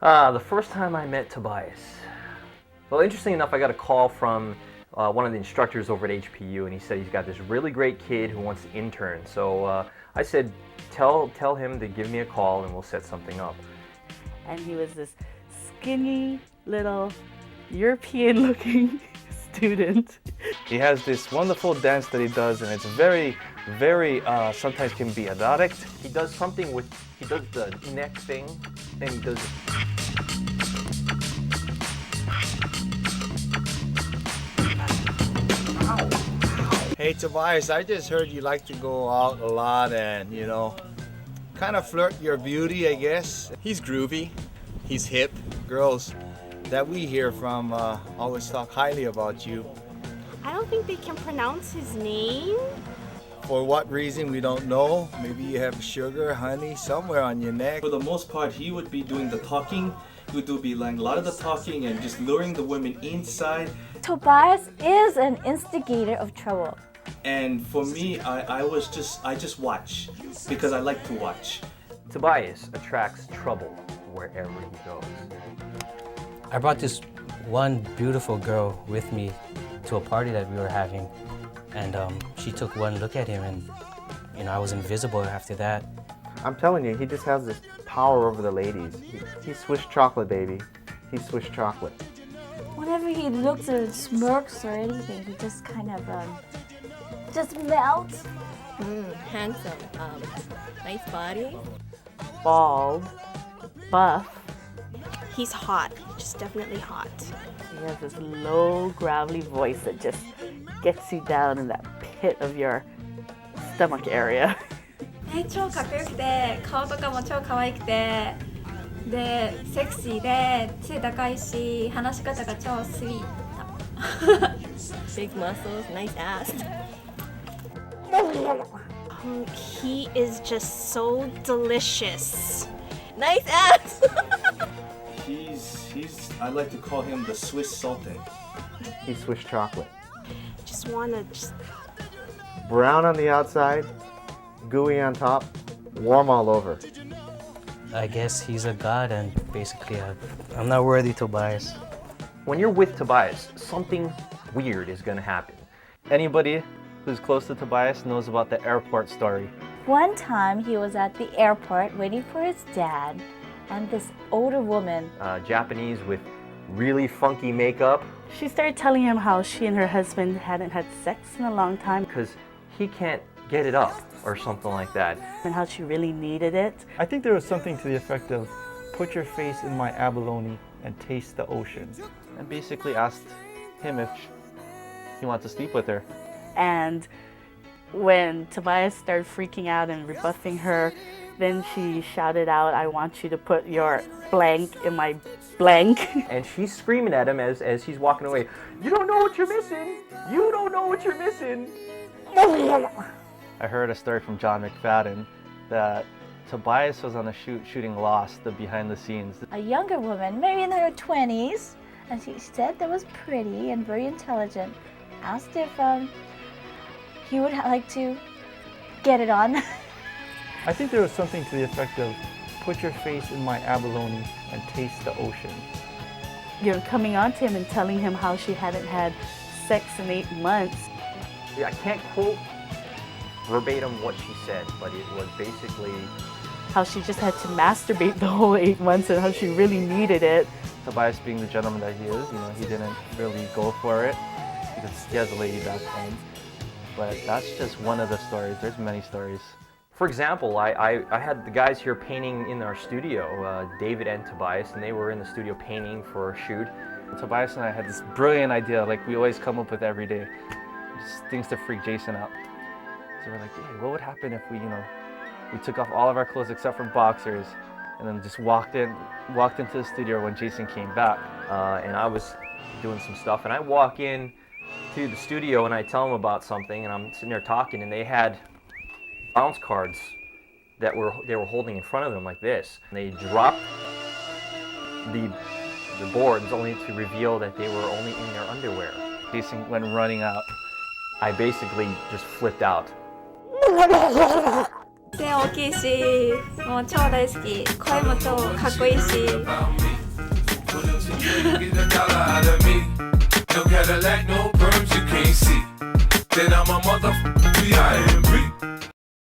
The first time I met Tobias. Well, interesting enough, I got a call from one of the instructors over at HPU, and he said he's got this really great kid who wants to intern. So I said, tell him to give me a call and we'll set something up. And he was this skinny little European-looking student. He has this wonderful dance that he does, and it's very, very, sometimes can be erotic. He does something with, he does the neck thing, and he does. Hey Tobias, I just heard you like to go out a lot and, kind of flirt your beauty, I guess. He's groovy, he's hip. Girls that we hear from always talk highly about you. I don't think they can pronounce his name. For what reason, we don't know. Maybe you have sugar, honey, somewhere on your neck. For the most part, he would be doing the talking. He would be like a lot of the talking and just luring the women inside. Tobias is an instigator of trouble. And for me, I just watch because I like to watch. Tobias attracts trouble wherever he goes. I brought this one beautiful girl with me to a party that we were having, and she took one look at him, and I was invisible after that. I'm telling you, he just has this power over the ladies. He's Swiss chocolate, baby. He's Swiss chocolate. Whenever he looks or smirks or anything, he just kind of just melts. Handsome. Nice body. Bald, buff. He's hot. Just definitely hot. He has this low, gravelly voice that just gets you down in that pit of your stomach area. 超かっこよくて、顔とかも超可愛くて、で、セクシーで、背高いし、話し方が超スイート。Big muscles, nice ass. He is just so delicious. Nice ass. I like to call him the Swiss Sultan. He's Swiss chocolate. Just wanna Brown on the outside, gooey on top, warm all over. I guess he's a god, and basically I'm not worthy, Tobias. When you're with Tobias, something weird is going to happen. Anybody who's close to Tobias knows about the airport story. One time he was at the airport waiting for his dad, and this older woman, Japanese with really funky makeup. She started telling him how she and her husband hadn't had sex in a long time. Because he can't get it up or something like that. And how she really needed it. I think there was something to the effect of, put your face in my abalone and taste the ocean. And basically asked him if he wants to sleep with her. And when Tobias started freaking out and rebuffing her, then she shouted out, I want you to put your blank in my blank. And she's screaming at him as he's walking away. You don't know what you're missing. You don't know what you're missing. I heard a story from John McFadden that Tobias was on a shooting Lost, the behind the scenes. a younger woman, maybe in her 20s, and she said that was pretty and very intelligent, asked if he would like to get it on. I think there was something to the effect of, put your face in my abalone and taste the ocean. Coming on to him and telling him how she hadn't had sex in 8 months. I can't quote verbatim what she said, but it was basically How she just had to masturbate the whole 8 months and how she really needed it. Tobias, being the gentleman that he is, he didn't really go for it because he has a lady back home. But that's just one of the stories. There's many stories. For example, I had the guys here painting in our studio, David and Tobias, and they were in the studio painting for a shoot. Tobias and I had this brilliant idea, like we always come up with every day, just things to freak Jason out. So we're like, hey, what would happen if we took off all of our clothes except for boxers, and then just walked into the studio when Jason came back. And I was doing some stuff, and I walk in to the studio and I tell them about something, and I'm sitting there talking, and they had bounce cards that they were holding in front of them like this. And they dropped the boards only to reveal that they were only in their underwear. Jason went running out. I basically just flipped out. 背大きいし、もう超大好き。声も超かっこいいし。 No Cadillac, no perms, you can't see that I'm a motherfucker. B.I.M.B.